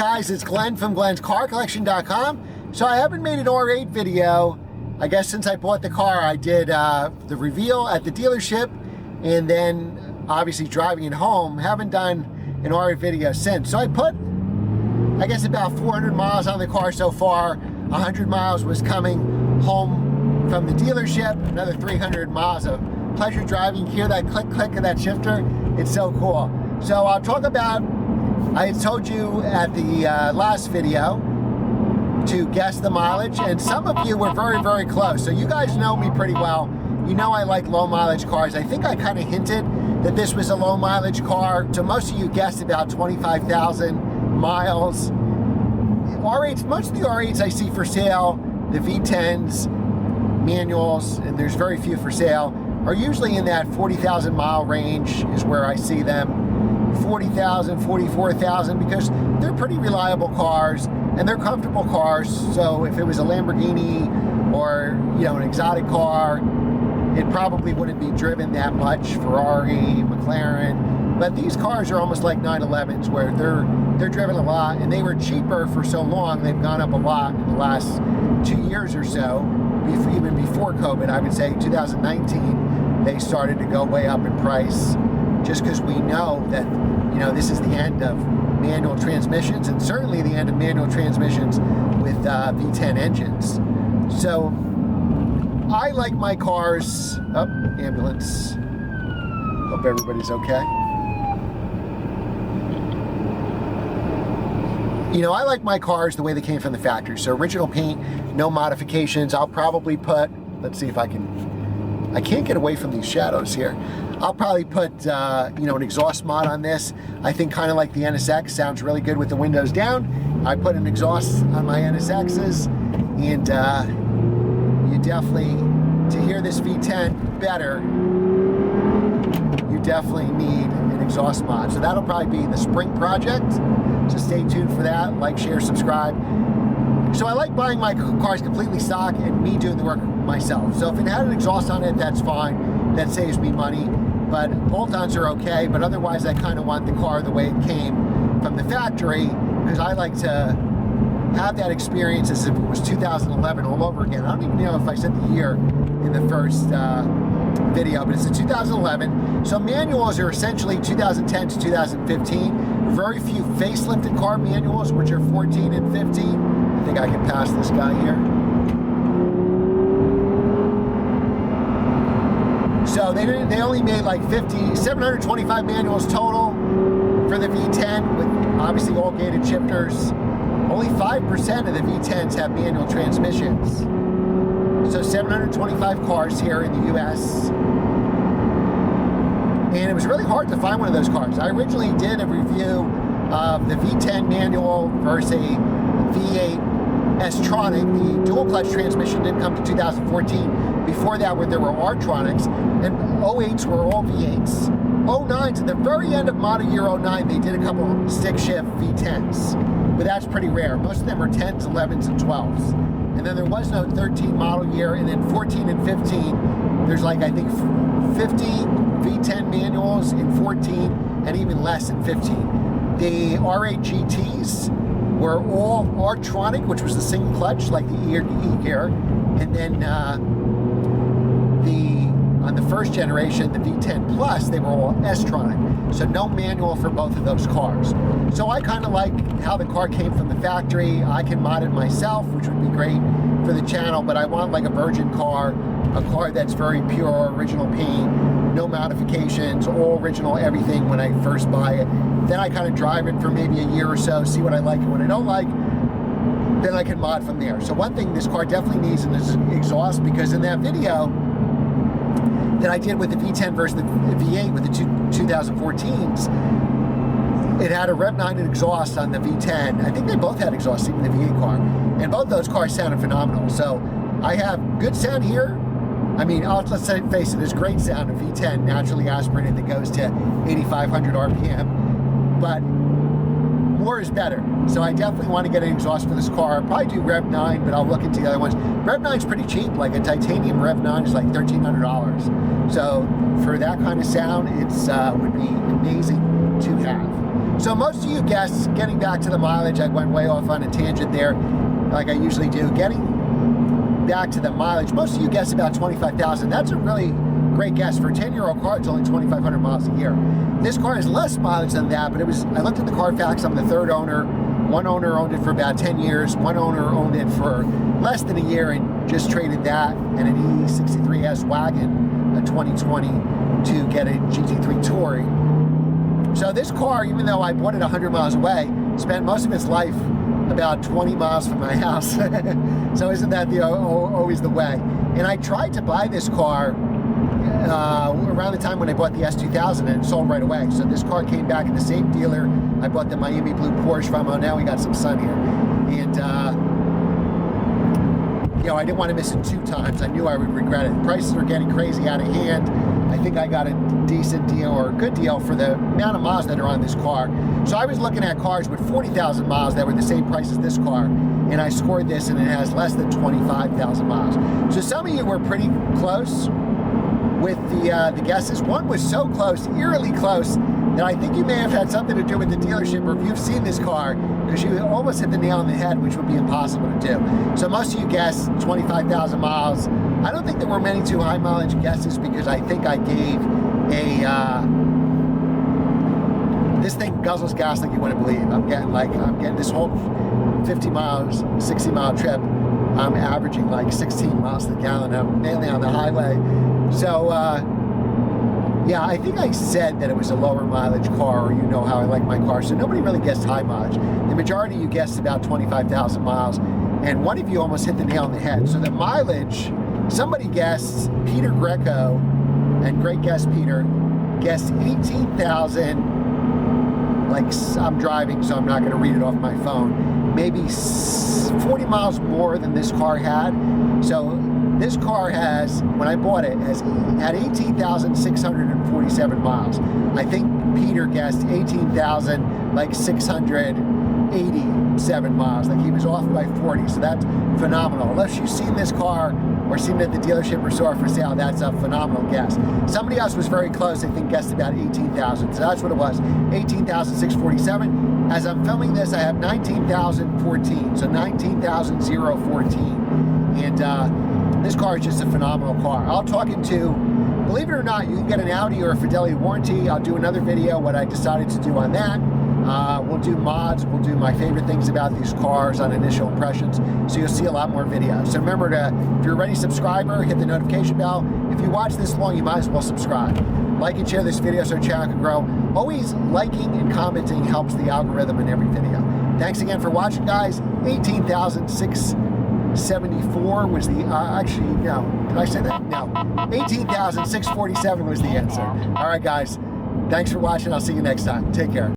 guys, it's Glenn from glenscarcollection.com. So I haven't made an R8 video, I guess, since I bought the car. I did the reveal at the dealership and then obviously driving it home. Haven't done an R8 video since. So I put, I guess, about 400 miles on the car so far. 100 miles was coming home from the dealership. Another 300 miles of pleasure driving. Hear that click click of that shifter? It's so cool. So I'll talk about, I had told you at the last video to guess the mileage, and some of you were very, very close. So you guys know me pretty well. You know I like low mileage cars. I think I kind of hinted that this was a low mileage car. So most of you guessed about 25,000 miles. R8s, most of the R8s I see for sale, the V10s, manuals, and there's very few for sale, are usually in that 40,000 mile range is where I see them. 40,000, 44,000, because they're pretty reliable cars and they're comfortable cars. So if it was a Lamborghini or, you know, an exotic car, it probably wouldn't be driven that much. Ferrari, McLaren, but these cars are almost like 911s where they're driven a lot, and they were cheaper for so long. They've gone up a lot in the last 2 years or so. Even before COVID, I would say 2019, they started to go way up in price, just because we know that, you know, this is the end of manual transmissions, and certainly the end of manual transmissions with V10 engines. So I like my cars. Oh, ambulance. Hope everybody's okay. You know, I like my cars the way they came from the factory. So original paint, no modifications. I'll probably put, let's see if I can't get away from these shadows here. I'll probably put, you know, an exhaust mod on this. I think kind of like the NSX, sounds really good with the windows down. I put an exhaust on my NSXs, and you definitely, to hear this V10 better, you definitely need an exhaust mod. So that'll probably be the spring project. So stay tuned for that. Like, share, subscribe. So I like buying my cars completely stock and me doing the work myself. So if it had an exhaust on it, that's fine. That saves me money. But bolt-ons are okay. But otherwise, I kind of want the car the way it came from the factory, because I like to have that experience as if it was 2011 all over again. I don't even know if I said the year in the first video, but it's a 2011. So manuals are essentially 2010 to 2015. Very few facelifted car manuals, which are 14 and 15. I think I can pass this guy here. So they only made like 725 manuals total for the V10, with obviously all gated shifters. Only 5% of the V10s have manual transmissions. So 725 cars here in the US. And it was really hard to find one of those cars. I originally did a review of the V10 manual versus a V8 S-Tronic. The dual clutch transmission didn't come to 2014. Before that, where there were R-Tronics, and 08s were all V8s. 09s, at the very end of model year 09, they did a couple stick shift V10s, but that's pretty rare. Most of them are 10s, 11s, and 12s. And then there was no 13 model year, and then 14 and 15, there's like, I think, 50 V10 manuals in 14, and even less in 15. The R8 GTs were all R-Tronic, which was the single clutch, like the E-gear, and then on the first generation, the V10 Plus, they were all S-Tronic. So no manual for both of those cars. So I kind of like how the car came from the factory. I can mod it myself, which would be great for the channel, but I want like a virgin car, a car that's very pure, original paint, no modifications, all original everything when I first buy it. Then I kind of drive it for maybe a year or so, see what I like and what I don't like. Then I can mod from there. So one thing this car definitely needs is an exhaust, because in that video that I did with the V10 versus the V8 with the 2014s, it had a Rev 9 exhaust on the V10. I think they both had exhaust, even the V8 car. And both those cars sounded phenomenal. So I have good sound here. I mean, let's face it, there's great sound in V10, naturally aspirated, that goes to 8,500 RPM. But more is better. So I definitely want to get an exhaust for this car. I'll probably do Rev 9, but I'll look into the other ones. Rev 9 is pretty cheap. Like a titanium Rev 9 is like $1,300. So for that kind of sound, it's would be amazing to have. So most of you guessed, getting back to the mileage, I went way off on a tangent there, like I usually do. Getting back to the mileage, most of you guessed about 25,000. That's a really great guess. For a 10-year-old car, it's only 2,500 miles a year. This car has less mileage than that, but I looked at the Carfax, I'm the third owner. One owner owned it for about 10 years. One owner owned it for less than a year and just traded that and an E63S wagon, a 2020, to get a GT3 Touring. So this car, even though I bought it 100 miles away, spent most of its life about 20 miles from my house. So isn't that always the way? And I tried to buy this car around the time when I bought the S2000 and it sold right away. So this car came back at the same dealer I bought the Miami Blue Porsche from. Oh, now we got some sun here. And, you know, I didn't want to miss it 2 times. I knew I would regret it. Prices are getting crazy out of hand. I think I got a decent deal or a good deal for the amount of miles that are on this car. So I was looking at cars with 40,000 miles that were the same price as this car, and I scored this and it has less than 25,000 miles. So some of you were pretty close with the guesses. One was so close, eerily close, that I think you may have had something to do with the dealership, or if you've seen this car, because you almost hit the nail on the head, which would be impossible to do. So most of you guessed 25,000 miles. I don't think there were many too high mileage guesses, because I think I gave this thing guzzles gas like you wouldn't believe. I'm getting this whole 50 miles, 60 mile trip, I'm averaging like 16 miles to the gallon. I'm mainly on the highway. So, yeah, I think I said that it was a lower mileage car, or you know how I like my car. So nobody really guessed high mileage. The majority of you guessed about 25,000 miles, and one of you almost hit the nail on the head. So the mileage, somebody guessed, Peter Greco, and great guess Peter, guessed 18,000, like I'm driving, so I'm not gonna read it off my phone, maybe 40 miles more than this car had. So this car has, when I bought it, had 18,647 miles. I think Peter guessed 18,000, like 687 miles. Like he was off by 40, so that's phenomenal. Unless you've seen this car or seen it at the dealership or saw it for sale, that's a phenomenal guess. Somebody else was very close, I think guessed about 18,000. So that's what it was, 18,647. As I'm filming this, I have 19,014, so 19,014. And this car is just a phenomenal car. I'll talk into, believe it or not, you can get an Audi or a Fidelity warranty. I'll do another video, what I decided to do on that. We'll do mods, we'll do my favorite things about these cars on initial impressions, so you'll see a lot more videos. So remember to, if you're already a subscriber, hit the notification bell. If you watch this long, you might as well subscribe. Like and share this video so our channel can grow. Always liking and commenting helps the algorithm in every video. Thanks again for watching, guys. 18,674 was the, actually, no, did I say that? No. 18,647 was the answer. All right, guys. Thanks for watching. I'll see you next time. Take care.